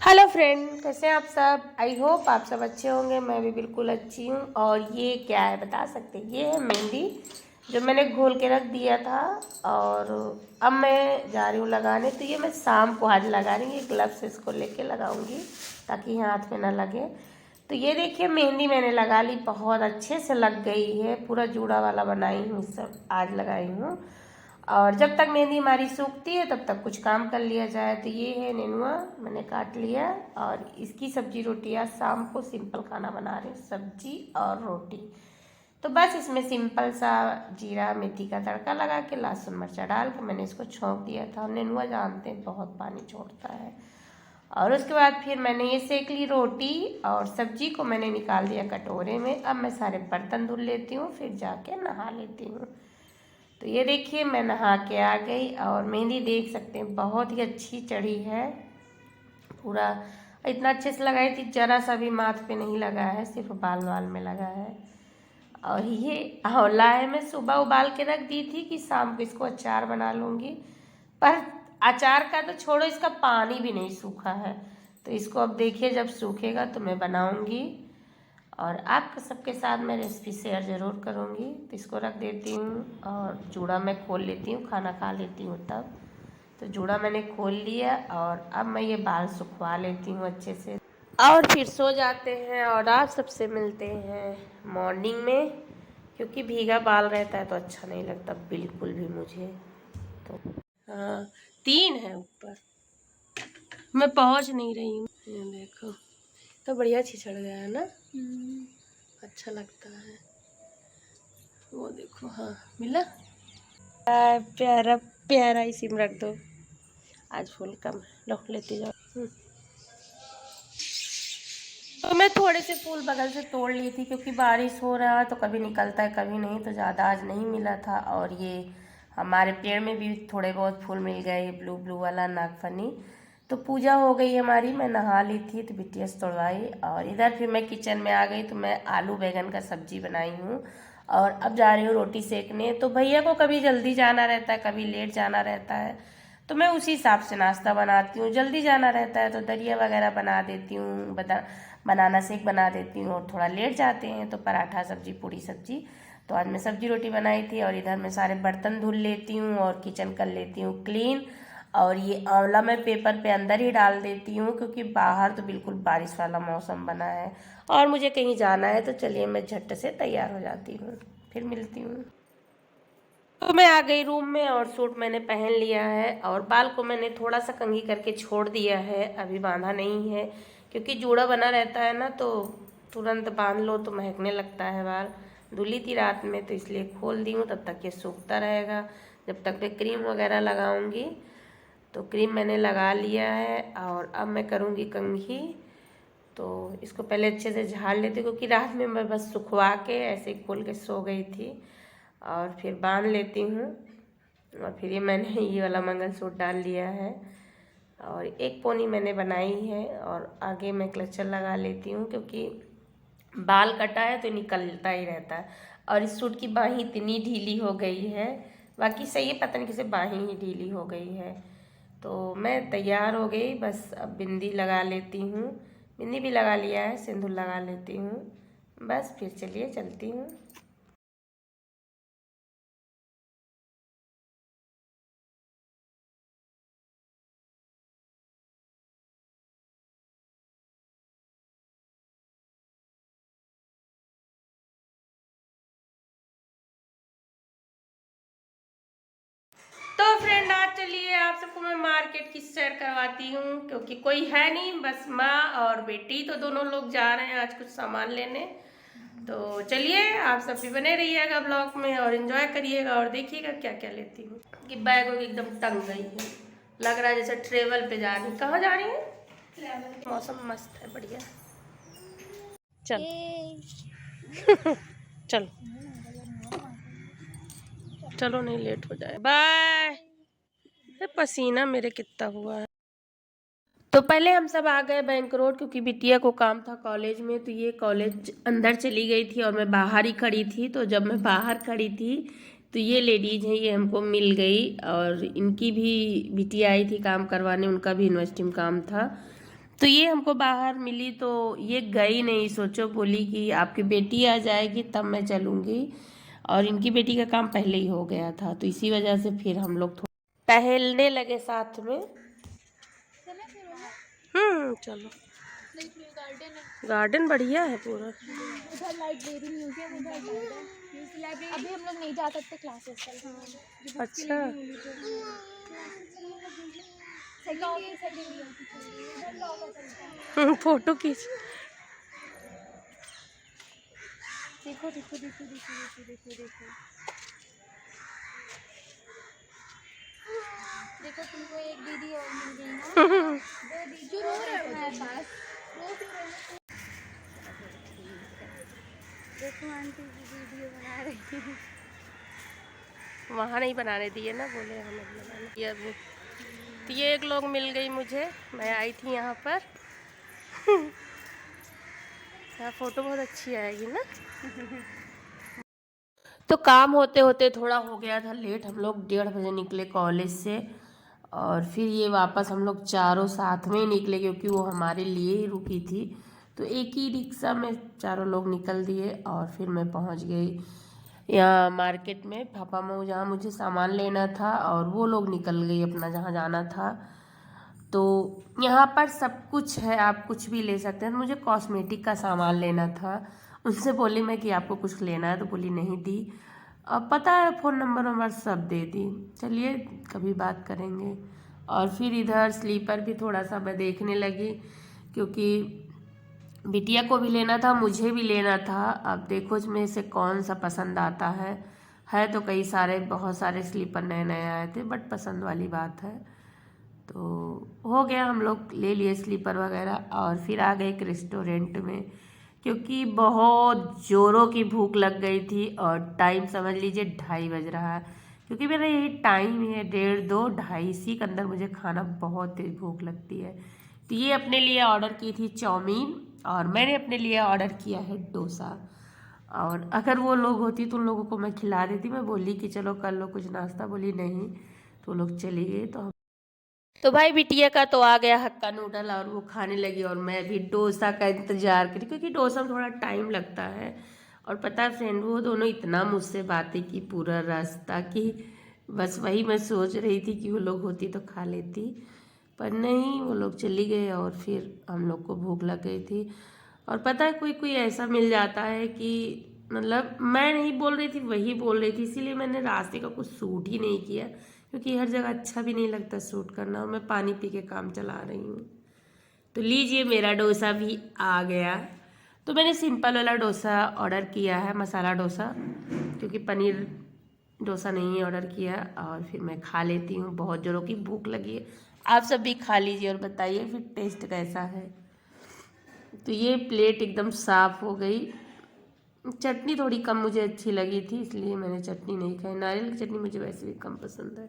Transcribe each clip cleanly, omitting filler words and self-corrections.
Hello friend, कैसे हैं आप सब। आई होप आप सब अच्छे होंगे। मैं भी बिल्कुल अच्छी हूँ। और ये क्या है बता सकते हैं? ये है मेहंदी जो मैंने घोल के रख दिया था और अब मैं जा रही हूँ लगाने। तो ये मैं शाम को आज लगा रही हूँ, ग्लव्स इसको लेके लगाऊंगी ताकि हाथ में ना लगे। तो ये देखिए मेहंदी मैंने लगा ली, बहुत अच्छे से लग गई है, पूरा जूड़ा वाला बनाई हूँ, सब आज लगाई हूँ। और जब तक मेहंदी हमारी सूखती है तब तक कुछ काम कर लिया जाए। तो ये है नेनुआ, मैंने काट लिया और इसकी सब्जी रोटी आज शाम को सिंपल खाना बना रही हूँ, सब्जी और रोटी। तो बस इसमें सिंपल सा जीरा मेथी का तड़का लगा के लहसुन मिर्चा डाल के मैंने इसको छोंक दिया था। और नेनुआ जानते हैं बहुत पानी छोड़ता है। और उसके बाद फिर मैंने ये सेक ली रोटी और सब्जी को मैंने निकाल दिया कटोरे में। अब मैं सारे बर्तन धुल लेती हूँ, फिर जाके नहा लेती हूँ। तो ये देखिए मैं नहा के आ गई और मेहंदी देख सकते हैं बहुत ही अच्छी चढ़ी है। पूरा इतना अच्छे से लगाई थी, जरा सा भी माथ पे नहीं लगा है, सिर्फ बाल वाल में लगा है। और ये आंवला है, मैं सुबह उबाल के रख दी थी कि शाम को इसको अचार बना लूँगी। पर अचार का तो छोड़ो, इसका पानी भी नहीं सूखा है। तो इसको अब देखिए जब सूखेगा तो मैं बनाऊँगी और आप सबके साथ मैं रेसिपी शेयर ज़रूर करूँगी। तो इसको रख देती हूँ और जूड़ा मैं खोल लेती हूँ, खाना खा लेती हूँ तब। तो जूड़ा मैंने खोल लिया और अब मैं ये बाल सुखवा लेती हूँ अच्छे से और फिर सो जाते हैं। और आप सबसे मिलते हैं मॉर्निंग में, क्योंकि भीगा बाल रहता है तो अच्छा नहीं लगता बिल्कुल भी मुझे। तो हाँ, 3 है ऊपर, मैं पहुँच नहीं रही हूँ। ये देखो तो बढ़िया छिछड़ गया है ना। अच्छा लगता है वो, देखो। हाँ मिला प्यारा प्यारा, इसी में रख दो। आज फूल कम है, लो लेती जाओ। तो मैं थोड़े से फूल बगल से तोड़ ली थी क्योंकि बारिश हो रहा है तो कभी निकलता है कभी नहीं, तो ज़्यादा आज नहीं मिला था। और ये हमारे पेड़ में भी थोड़े बहुत फूल मिल गए, ब्लू ब्लू वाला नागफनी। तो पूजा हो गई हमारी, मैं नहा ली थी तो बिटियास तोड़वाई। और इधर फिर मैं किचन में आ गई तो मैं आलू बैंगन का सब्जी बनाई हूँ और अब जा रही हूँ रोटी सेकने। तो भैया को कभी जल्दी जाना रहता है, कभी लेट जाना रहता है, तो मैं उसी हिसाब से नाश्ता बनाती हूँ। जल्दी जाना रहता है तो दलिया वगैरह बना देती हूँ, बनाना शेक बना देती हूँ। और थोड़ा लेट जाते हैं तो पराठा सब्जी पूरी सब्जी। तो आज मैं सब्जी रोटी बनाई थी और इधर मैं सारे बर्तन धुल लेती हूँ और किचन कर लेती हूँ क्लीन। और ये आंवला मैं पेपर पे अंदर ही डाल देती हूँ क्योंकि बाहर तो बिल्कुल बारिश वाला मौसम बना है और मुझे कहीं जाना है। तो चलिए मैं झट से तैयार हो जाती हूँ, फिर मिलती हूँ। तो मैं आ गई रूम में और सूट मैंने पहन लिया है और बाल को मैंने थोड़ा सा कंघी करके छोड़ दिया है, अभी बांधा नहीं है क्योंकि जूड़ा बना रहता है ना, तो तुरंत बांध लो तो महकने लगता है बाल। धुली थी रात में तो इसलिए खोल दी हूँ, तब तक ये सूखता रहेगा जब तक मैं क्रीम वगैरह लगाऊंगी। तो क्रीम मैंने लगा लिया है और अब मैं करूँगी कंघी। तो इसको पहले अच्छे से झाड़ लेती क्योंकि रात में मैं बस सुखवा के ऐसे ही खोल के सो गई थी। और फिर बांध लेती हूँ और फिर ये मैंने ये वाला मंगलसूत्र डाल लिया है और एक पोनी मैंने बनाई है और आगे मैं क्लचर लगा लेती हूँ क्योंकि बाल कटा है तो निकलता ही रहता है। और इस सूट की बाहीं इतनी ढीली हो गई है, बाकी सही है, पता नहीं किसे बाहीं ही ढीली हो गई है। तो मैं तैयार हो गई, बस अब बिंदी लगा लेती हूँ। बिंदी भी लगा लिया है, सिंदूर लगा लेती हूँ, बस फिर चलिए चलती हूँ। तो फ्रेंड आज चलिए आप सबको मैं मार्केट की सैर करवाती हूँ क्योंकि कोई है नहीं, बस माँ और बेटी, तो दोनों लोग जा रहे हैं आज कुछ सामान लेने। तो चलिए आप सब भी बने रहिएगा ब्लॉग में और एंजॉय करिएगा और देखिएगा क्या क्या लेती हूँ। कि बैग वैग एकदम टंग गई है, लग रहा है जैसे ट्रेवल पे जा रही। कहाँ जा रही है? मौसम मस्त है, बढ़िया। चल चल चलो नहीं लेट हो जाए, बाय। पसीना मेरे कितना हुआ है। तो पहले हम सब आ गए बैंक रोड क्योंकि बिटिया को काम था कॉलेज में। तो ये कॉलेज अंदर चली गई थी और मैं बाहर ही खड़ी थी। तो जब मैं बाहर खड़ी थी तो ये लेडीज है, ये हमको मिल गई और इनकी भी बिटिया आई थी काम करवाने, उनका भी यूनिवर्सिटी में काम था। तो ये हमको बाहर मिली तो ये गई नहीं, सोचो बोली कि आपकी बेटी आ जाएगी तब मैं चलूँगी, और इनकी बेटी का काम पहले ही हो गया था, तो इसी वजह से फिर हम लोग टहलने लगे साथ में। चलो। गार्डन बढ़िया है पूरा। उधर लाइब्रेरी म्यूजियम, उधर गार्डन। अभी हम लोग नहीं जा सकते क्लासेस पर। अच्छा। फोटो खींच। देखो देखो देखो देखो देखो देखो देखो देखो, तुमको एक दीदी और मिल गई ना। दो दीदी जो रो रहे हो तुम्हारे पास, रो क्यों रहे हो? देखो आंटी की वीडियो बना रही है। वहाँ नहीं बनाने दिए ना, बोले हमें बनाने दिया वो। तो ये एक लोग मिल गई मुझे, मैं आई थी यहाँ पर। यहाँ फोटो बहुत अच्छी आएगी ना। तो काम होते होते थोड़ा हो गया था लेट, हम लोग 1:30 बजे निकले कॉलेज से, और फिर ये वापस हम लोग चारों साथ में ही निकले क्योंकि वो हमारे लिए ही रुकी थी। तो एक ही रिक्शा में चारों लोग निकल दिए, और फिर मैं पहुंच गई यहाँ मार्केट में पापा मऊ, जहाँ मुझे सामान लेना था, और वो लोग निकल गई अपना जहाँ जाना था। तो यहाँ पर सब कुछ है, आप कुछ भी ले सकते हैं। मुझे कॉस्मेटिक का सामान लेना था, उनसे बोली मैं कि आपको कुछ लेना है, तो बोली नहीं दी। अब पता है फ़ोन नंबर सब दे दी। चलिए कभी बात करेंगे। और फिर इधर स्लीपर भी थोड़ा सा मैं देखने लगी, क्योंकि बिटिया को भी लेना था, मुझे भी लेना था। अब देखो इसमें से कौन सा पसंद आता है तो कई सारे, बहुत सारे स्लीपर नए नए आए थे, बट पसंद वाली बात है। तो हो गया, हम लोग ले लिए स्लीपर वगैरह, और फिर आ गए एक रेस्टोरेंट में, क्योंकि बहुत ज़ोरों की भूख लग गई थी, और टाइम समझ लीजिए 2:30 बज रहा है, क्योंकि मेरा यही टाइम है 1:30, 2, 2:30 इसी के अंदर मुझे खाना बहुत तेज़ भूख लगती है। तो ये अपने लिए ऑर्डर की थी चाउमीन, और मैंने अपने लिए ऑर्डर किया है डोसा। और अगर वो लोग होती तो उन लोगों को मैं खिला देती, मैं बोली कि चलो कर लो कुछ नाश्ता, बोली नहीं, तो लोग चली गई। तो भाई बिटिया का तो आ गया हक्का नूडल, और वो खाने लगी, और मैं भी डोसा का इंतज़ार करी, क्योंकि डोसा में थोड़ा टाइम लगता है। और पता है फ्रेंड, वो दोनों इतना मुझसे बातें की पूरा रास्ता कि बस वही मैं सोच रही थी कि वो लोग होती तो खा लेती, पर नहीं, वो लोग चली गए, और फिर हम लोग को भूख लग गई थी। और पता है कोई कोई ऐसा मिल जाता है कि मतलब मैं नहीं बोल रही थी, वही बोल रही थी, इसीलिए मैंने रास्ते का कुछ सूट ही नहीं किया, क्योंकि हर जगह अच्छा भी नहीं लगता सूट करना, और मैं पानी पी के काम चला रही हूँ। तो लीजिए मेरा डोसा भी आ गया। तो मैंने सिंपल वाला डोसा ऑर्डर किया है, मसाला डोसा, क्योंकि पनीर डोसा नहीं ऑर्डर किया। और फिर मैं खा लेती हूँ, बहुत जोरों की भूख लगी है। आप सब भी खा लीजिए और बताइए फिर टेस्ट कैसा है। तो ये प्लेट एकदम साफ़ हो गई। चटनी थोड़ी कम मुझे अच्छी लगी थी, इसलिए मैंने चटनी नहीं खाई। नारियल की चटनी मुझे वैसे भी कम पसंद है।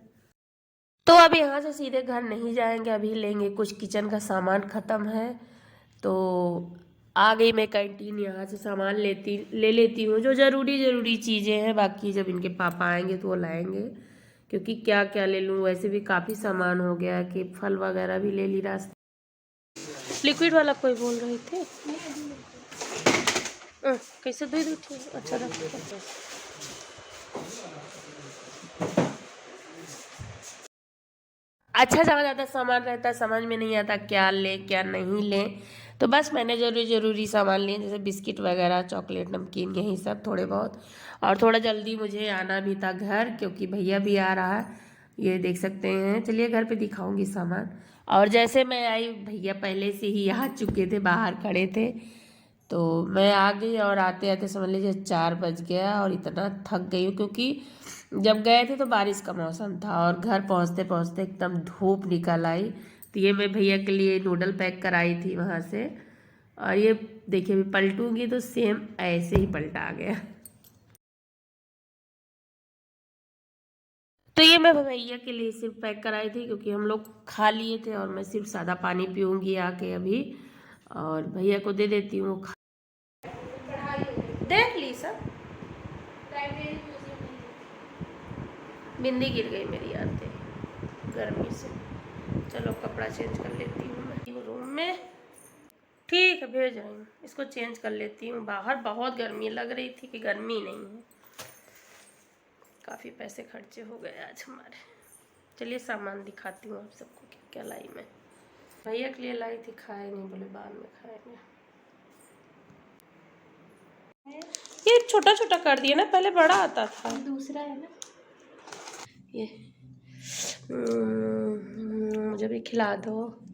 तो अब यहाँ से सीधे घर नहीं जाएंगे, अभी लेंगे कुछ किचन का सामान, ख़त्म है। तो आ गई मैं कैंटीन, यहाँ से सामान ले लेती हूँ जो ज़रूरी चीज़ें हैं, बाकी जब इनके पापा आएंगे तो वो लाएंगे, क्योंकि क्या क्या ले लूँ, वैसे भी काफ़ी सामान हो गया कि फल वगैरह भी ले ली रास्ते। लिक्विड वाला कोई बोल रहे थे, कैसे दूध उठी, अच्छा रखो। अच्छा जहाँ ज़्यादा सामान रहता समझ में नहीं आता क्या ले क्या नहीं ले, तो बस मैंने ज़रूरी सामान लिए, जैसे बिस्किट वगैरह, चॉकलेट, नमकीन, यही सब थोड़े बहुत। और थोड़ा जल्दी मुझे आना भी था घर, क्योंकि भैया भी आ रहा है, ये देख सकते हैं। चलिए घर पे दिखाऊंगी सामान। और जैसे मैं आई, भैया पहले से ही आ चुके थे, बाहर खड़े थे, तो मैं आ गई, और आते आते समझ लीजिए 4 बज गया, और इतना थक गई हूँ, क्योंकि जब गए थे तो बारिश का मौसम था, और घर पहुँचते पहुँचते एकदम धूप निकल आई। तो ये मैं भैया के लिए नूडल पैक कराई थी वहाँ से, और ये देखिए अभी पलटूंगी तो सेम ऐसे ही पलटा आ गया। तो ये मैं भैया के लिए सिर्फ पैक कराई थी, क्योंकि हम लोग खा लिए थे, और मैं सिर्फ सादा पानी पीऊँगी आके अभी, और भैया को दे देती हूँ। देख ली सब, बिंदी गिर गई मेरी आते गर्मी से। चलो कपड़ा चेंज कर लेती हूँ मैं रूम में। ठीक है, भेज रही हूँ। इसको चेंज कर लेती हूँ। बाहर बहुत गर्मी लग रही थी कि गर्मी नहीं है। काफ़ी पैसे खर्चे हो गए आज हमारे। चलिए सामान दिखाती हूँ आप सबको क्या क्या लाई मैं। भैया के लिए लाई थी, खाए नहीं, बोले बाद में खाएंगे। ये छोटा छोटा कर दिया ना, पहले बड़ा आता था। दूसरा है ना ये मुझे भी खिला दो।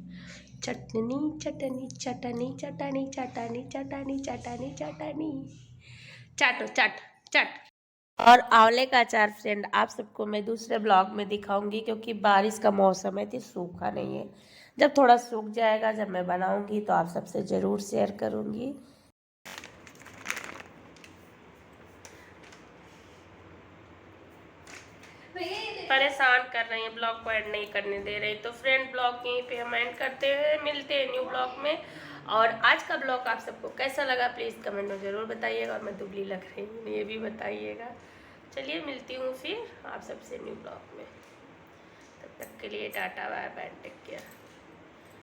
चटनी चटनी चटनी चटनी चटनी चटनी चटनी चटनी, चाटो चाट चाट। और आंवले का अचार फ्रेंड आप सबको मैं दूसरे ब्लॉग में दिखाऊंगी, क्योंकि बारिश का मौसम है तो सूखा नहीं है। जब थोड़ा सूख जाएगा, जब मैं बनाऊंगी तो आप सबसे ज़रूर शेयर करूंगी। परेशान कर रही हैं, ब्लॉग को ऐड नहीं करने दे रही। तो फ्रेंड ब्लॉग यहीं पे हम एंड करते हैं, मिलते हैं न्यू ब्लॉग में। और आज का ब्लॉग आप सबको कैसा लगा प्लीज़ कमेंट में ज़रूर बताइएगा। और मैं दुबली लग रही हूँ ये भी बताइएगा। चलिए मिलती हूँ फिर आप सबसे न्यू ब्लॉग में। तब तक के लिए ta-ta bye bye, take care.